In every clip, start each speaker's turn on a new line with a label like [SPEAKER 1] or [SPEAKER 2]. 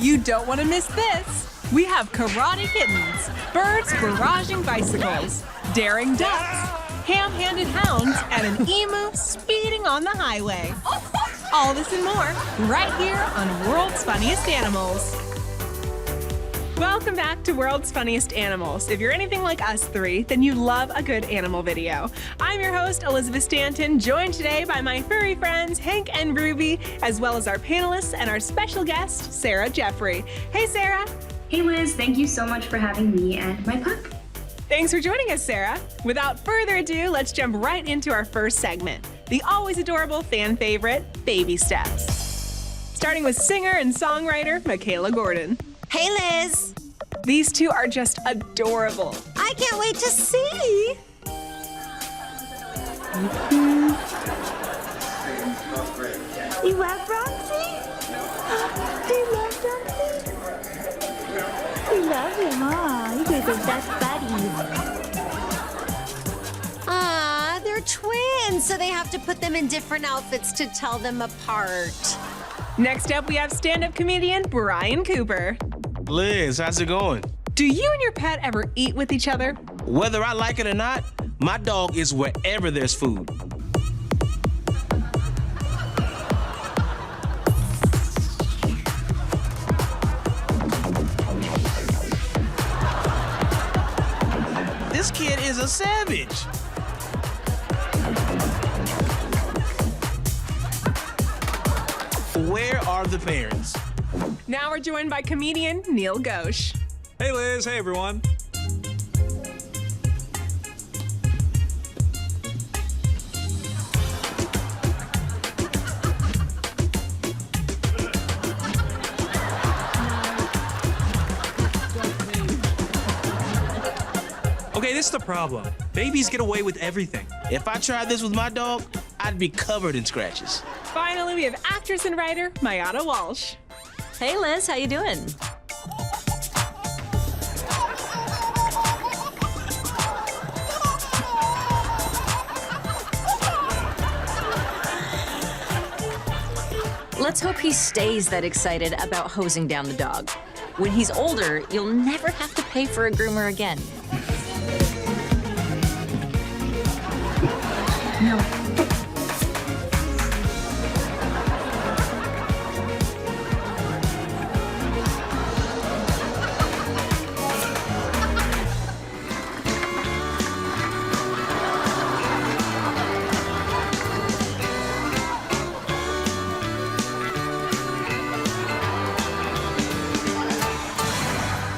[SPEAKER 1] You don't want to miss this. We have karate kittens, birds barraging bicycles, daring ducks, ham-handed hounds, and an emu speeding on the highway. All this and more right here on World's Funniest Animals. Welcome back to World's Funniest Animals. If you're anything like us three, then you love a good animal video. I'm your host, Elizabeth Stanton, joined today by my furry friends, Hank and Ruby, as well as our panelists and our special guest, Sarah Jeffrey. Hey, Sarah.
[SPEAKER 2] Hey, Liz. Thank you so much for having me and my pup.
[SPEAKER 1] Thanks for joining us, Sarah. Without further ado, let's jump right into our first segment, the always adorable fan favorite, Baby Steps. Starting with singer and songwriter, Michaela Gordon.
[SPEAKER 3] Hey, Liz.
[SPEAKER 1] These two are just adorable.
[SPEAKER 3] I can't wait to see. You love Roxy? Do you love Roxy? You love him, huh? You guys are best buddies. Ah, they're twins, so they have to put them in different outfits to tell them apart.
[SPEAKER 1] Next up, we have stand-up comedian Brian Cooper.
[SPEAKER 4] Liz, how's it going?
[SPEAKER 1] Do you and your pet ever eat with each other?
[SPEAKER 4] Whether I like it or not, my dog is wherever there's food. This kid is a savage. Where are the parents?
[SPEAKER 1] Now we're joined by comedian Neil Ghosh.
[SPEAKER 5] Hey Liz, hey everyone. Okay, this is the problem. Babies get away with everything.
[SPEAKER 4] If I tried this with my dog, I'd be covered in scratches.
[SPEAKER 1] Finally, we have actress and writer Mayada Walsh.
[SPEAKER 6] Hey Liz, how you doing? Let's hope he stays that excited about hosing down the dog. When he's older, you'll never have to pay for a groomer again. No.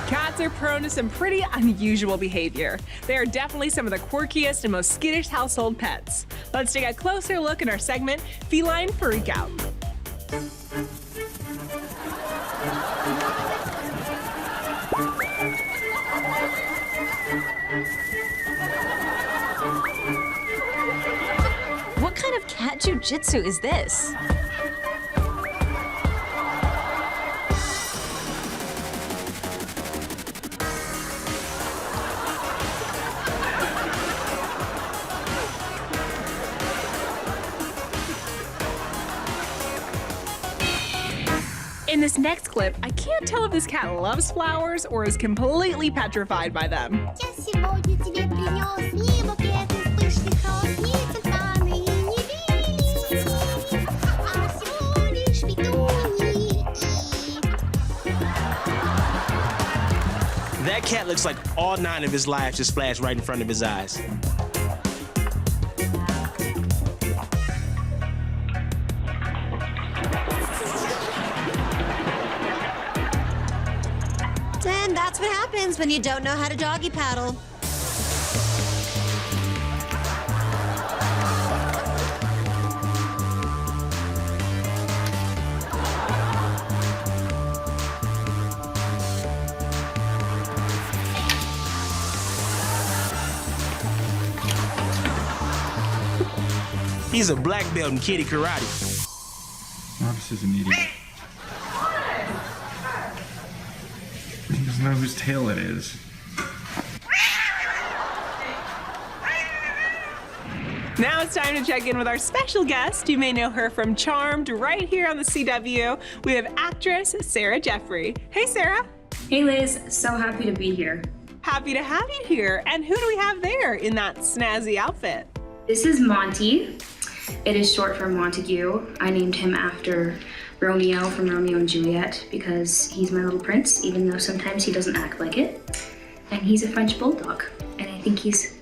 [SPEAKER 1] Cats are prone to some pretty unusual behavior. They are definitely some of the quirkiest and most skittish household pets. Let's take a closer look in our segment, Feline Freak Out.
[SPEAKER 6] What kind of cat jujitsu is this?
[SPEAKER 1] In this next clip, I can't tell if this cat loves flowers or is completely petrified by them.
[SPEAKER 7] Я сегодня тебе принес не букет из пышных роз, не тюльпаны и не лилии, а всего лишь петунии.
[SPEAKER 4] That cat looks like all 9 of his lives just flashed right in front of his eyes.
[SPEAKER 3] And that's what happens when you don't know how to doggy paddle.
[SPEAKER 4] He's a black belt in kitty karate.
[SPEAKER 8] Marcus is an idiot. He doesn't know whose tail it is.
[SPEAKER 1] Now it's time to check in with our special guest. You may know her from Charmed right here on the CW. We have actress Sarah Jeffrey. Hey, Sarah.
[SPEAKER 2] Hey Liz, so happy to be here.
[SPEAKER 1] Happy to have you here. And who do we have there in that snazzy outfit?
[SPEAKER 2] This is Monty. It is short for Montague. I named him after Romeo from Romeo and Juliet because he's my little prince, even though sometimes he doesn't act like it. And he's a French bulldog, and I think he's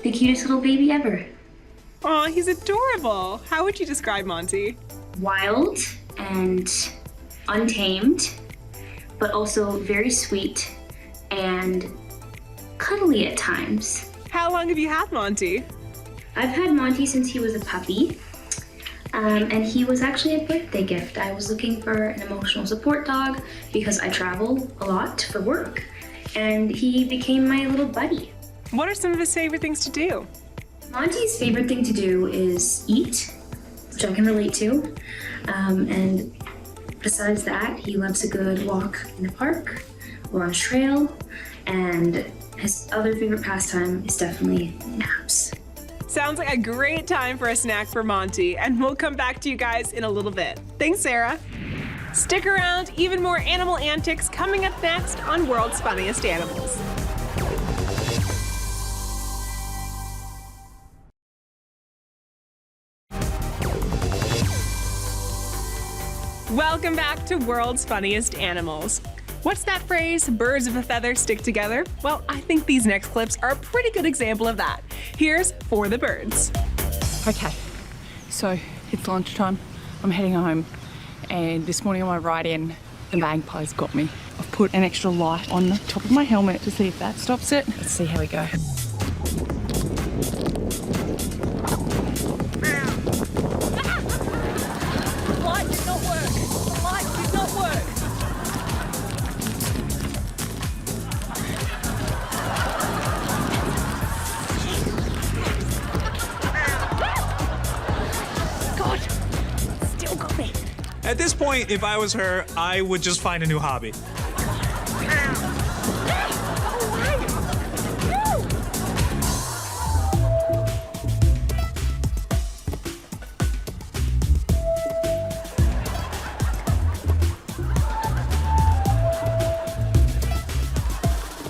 [SPEAKER 2] the cutest little baby ever.
[SPEAKER 1] Aw, he's adorable. How would you describe Monty?
[SPEAKER 2] Wild and untamed, but also very sweet and cuddly at times.
[SPEAKER 1] How long have you had Monty?
[SPEAKER 2] I've had Monty since he was a puppy, and he was actually a birthday gift. I was looking for an emotional support dog because I travel a lot for work, and he became my little buddy.
[SPEAKER 1] What are some of his favorite things to do?
[SPEAKER 2] Monty's favorite thing to do is eat, which I can relate to, and besides that, he loves a good walk in the park or on a trail, and his other favorite pastime is definitely naps.
[SPEAKER 1] Sounds like a great time for a snack for Monty, and we'll come back to you guys in a little bit. Thanks, Sarah. Stick around, even more animal antics coming up next on World's Funniest Animals. Welcome back to World's Funniest Animals. What's that phrase, birds of a feather stick together? Well, I think these next clips are a pretty good example of that. Here's For the Birds.
[SPEAKER 9] Okay, so it's lunchtime. I'm heading home, and this morning on my ride in, the magpies got me. I've put an extra light on the top of my helmet to see if that stops it. Let's see how we go. The light did not work. The light did not work.
[SPEAKER 5] At this point, if I was her, I would just find a new hobby.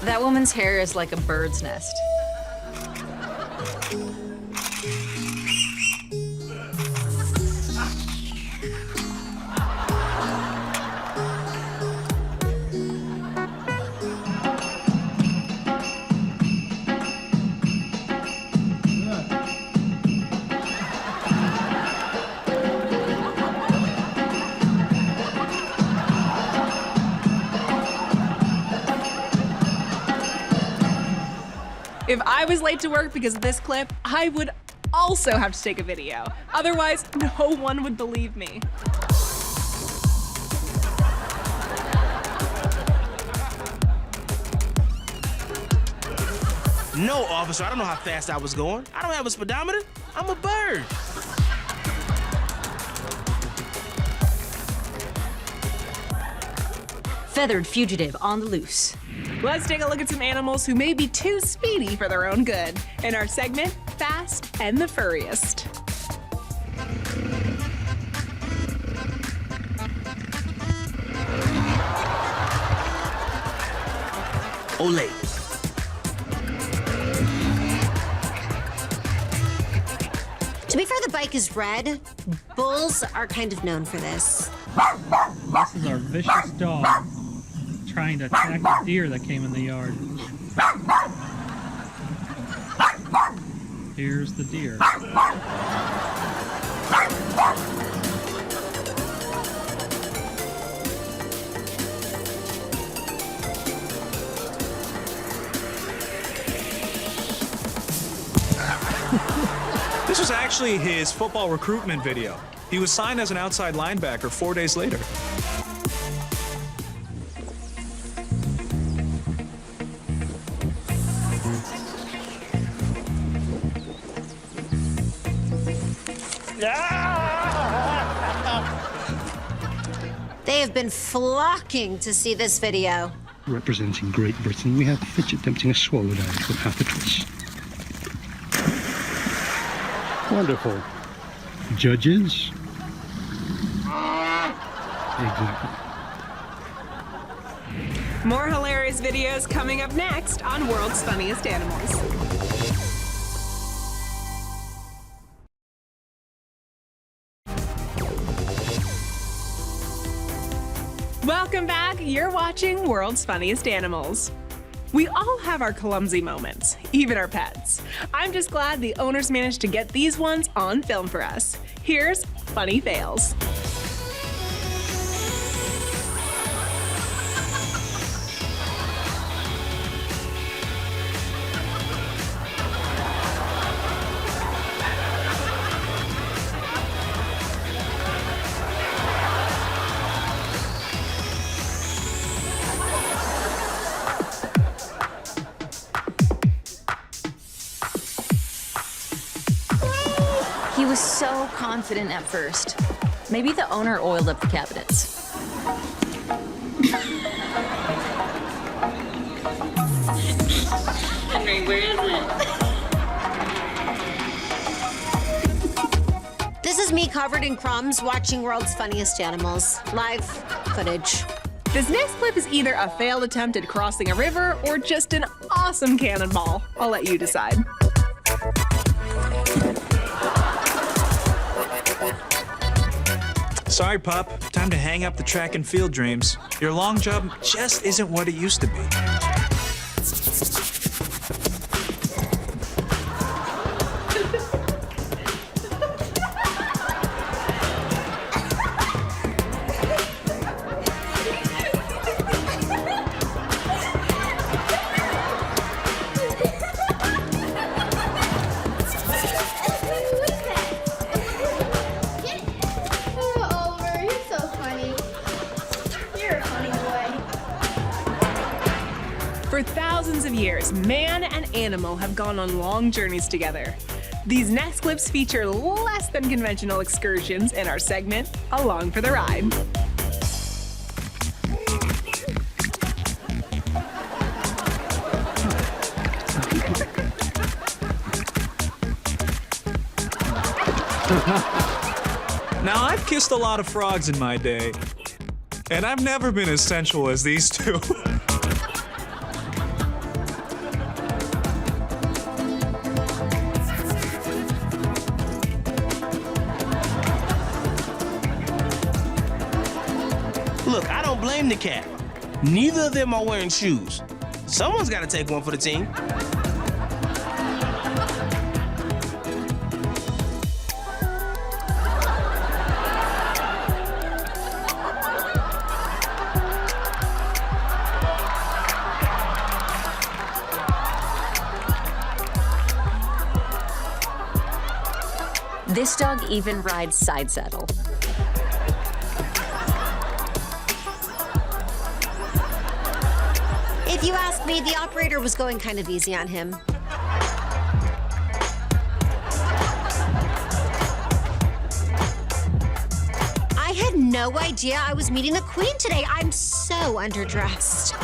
[SPEAKER 6] That woman's hair is like a bird's nest.
[SPEAKER 1] If I was late to work because of this clip, I would also have to take a video. Otherwise, no one would believe me.
[SPEAKER 4] No, officer, I don't know how fast I was going. I don't have a speedometer. I'm a bird.
[SPEAKER 6] Feathered fugitive on the loose.
[SPEAKER 1] Let's take a look at some animals who may be too speedy for their own good in our segment, Fast and the Furriest.
[SPEAKER 4] Olay.
[SPEAKER 7] To be fair, the bike is red. Bulls are kind of known for this.
[SPEAKER 10] This is our vicious dog trying to attack a deer that came in the yard. Here's the deer.
[SPEAKER 5] This was actually his football recruitment video. He was signed as an outside linebacker 4 days later.
[SPEAKER 7] They have been flocking to see this video.
[SPEAKER 11] Representing Great Britain, we have the fidget attempting a swallow down with half a twist. Wonderful. Judges? Exactly.
[SPEAKER 1] More hilarious videos coming up next on World's Funniest Animals. Welcome back. You're watching World's Funniest Animals. We all have our clumsy moments, even our pets. I'm just glad the owners managed to get these ones on film for us. Here's Funny Fails.
[SPEAKER 6] He was so confident at first. Maybe the owner oiled up the cabinets.
[SPEAKER 3] Henry, where is it?
[SPEAKER 12] This is me covered in crumbs watching World's Funniest Animals. Live footage.
[SPEAKER 1] This next clip is either a failed attempt at crossing a river or just an awesome cannonball. I'll let you decide.
[SPEAKER 5] Sorry, Pup. Time to hang up the track and field dreams. Your long job just isn't what it used to be.
[SPEAKER 1] For thousands of years, man and animal have gone on long journeys together. These next clips feature less than conventional excursions in our segment, Along for the Ride.
[SPEAKER 5] Now, I've kissed a lot of frogs in my day, and I've never been as sensual as these two.
[SPEAKER 4] Look, I don't blame the cat. Neither of them are wearing shoes. Someone's got to take one for the team.
[SPEAKER 6] This dog even rides side saddle.
[SPEAKER 12] If you ask me, the operator was going kind of easy on him. I had no idea I was meeting the Queen today. I'm so underdressed.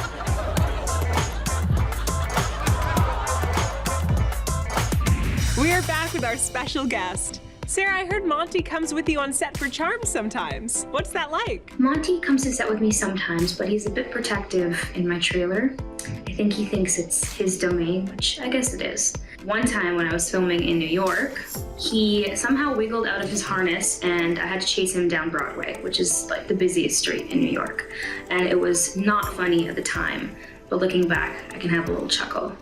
[SPEAKER 1] We are back with our special guest. Sarah, I heard Monty comes with you on set for Charms sometimes. What's that like?
[SPEAKER 2] Monty comes to set with me sometimes, but he's a bit protective in my trailer. I think he thinks it's his domain, which I guess it is. One time when I was filming in New York, he somehow wiggled out of his harness and I had to chase him down Broadway, which is like the busiest street in New York. And it was not funny at the time, but looking back, I can have a little chuckle.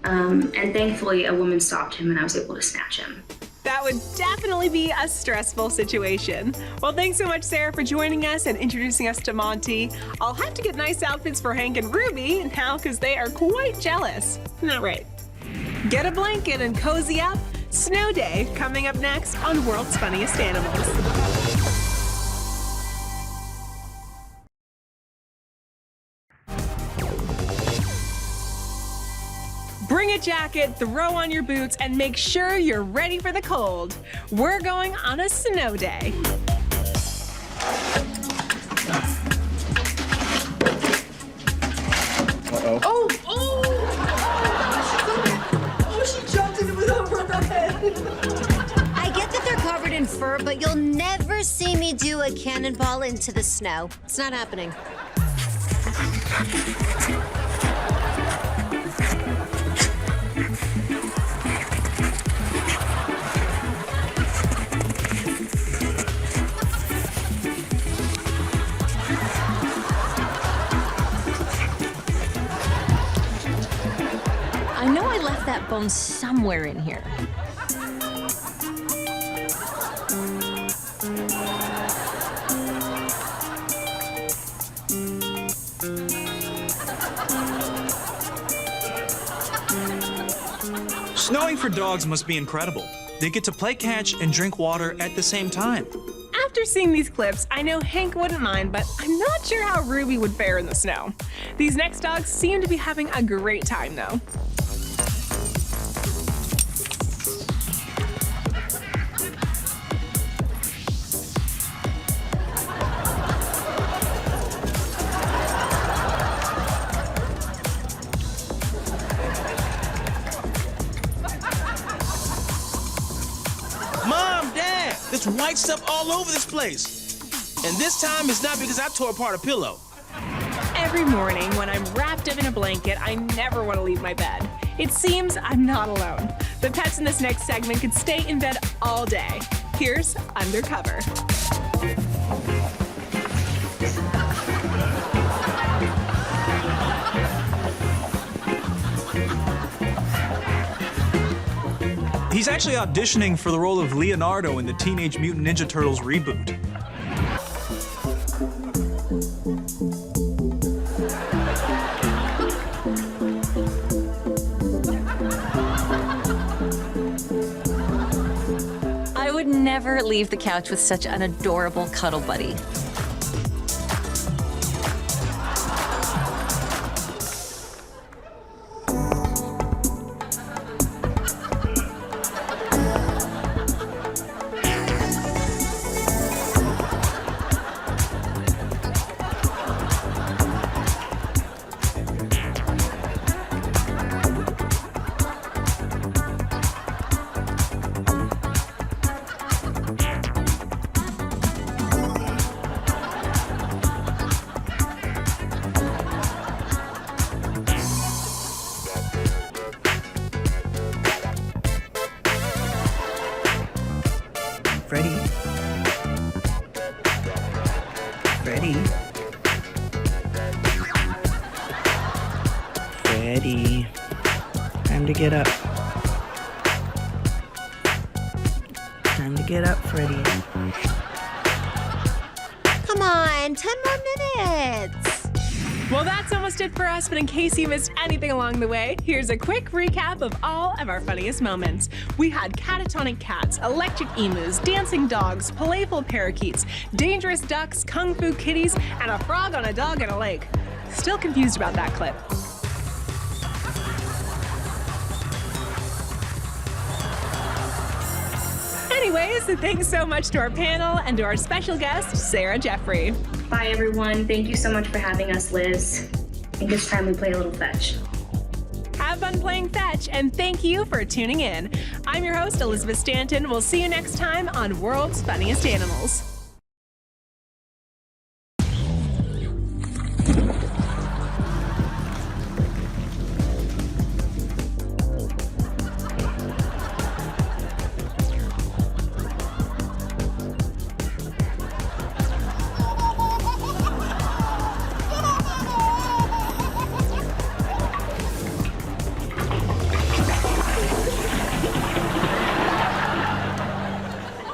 [SPEAKER 2] And thankfully, a woman stopped him and I was able to snatch him.
[SPEAKER 1] That would definitely be a stressful situation. Well, thanks so much, Sarah, for joining us and introducing us to Monty. I'll have to get nice outfits for Hank and Ruby now because they are quite jealous. Not right. Get a blanket and cozy up. Snow Day coming up next on World's Funniest Animals. Bring a jacket, throw on your boots, and make sure you're ready for the cold. We're going on a snow day.
[SPEAKER 3] Oh, she jumped and it was over her head.
[SPEAKER 12] I get threw a cannonball into the snow. It's not happening.
[SPEAKER 6] I know I left that bone somewhere in here.
[SPEAKER 5] Snowing for dogs must be incredible. They get to play catch and drink water at the same time.
[SPEAKER 1] After seeing these clips, I know Hank wouldn't mind, but I'm not sure how Ruby would fare in the snow. These next dogs seem to be having a great time, though.
[SPEAKER 4] Mom, Dad, there's white stuff all over this place. And this time it's not because I tore apart a pillow.
[SPEAKER 1] Every morning when I'm wrapped up in a blanket, I never want to leave my bed. It seems I'm not alone. The pets in this next segment could stay in bed all day. Here's Undercover.
[SPEAKER 5] He's actually auditioning for the role of Leonardo in the Teenage Mutant Ninja Turtles reboot.
[SPEAKER 6] I would never leave the couch with such an adorable cuddle buddy.
[SPEAKER 13] Freddy. Freddy. Freddy. Time to get up. Time to get up, Freddy.
[SPEAKER 12] Come on, 10 more minutes.
[SPEAKER 1] Well, that's almost it for us, but in case you missed anything along the way, here's a quick recap of all of our funniest moments. We had catatonic cats, electric emus, dancing dogs, playful parakeets, dangerous ducks, kung fu kitties, and a frog on a dog in a lake. Still confused about that clip. Anyways, thanks so much to our panel and to our special guest, Sarah Jeffrey.
[SPEAKER 2] Bye, everyone. Thank you so much for having us, Liz. I think it's time we play a little fetch.
[SPEAKER 1] Have fun playing fetch, and thank you for tuning in. I'm your host, Elizabeth Stanton. We'll see you next time on World's Funniest Animals.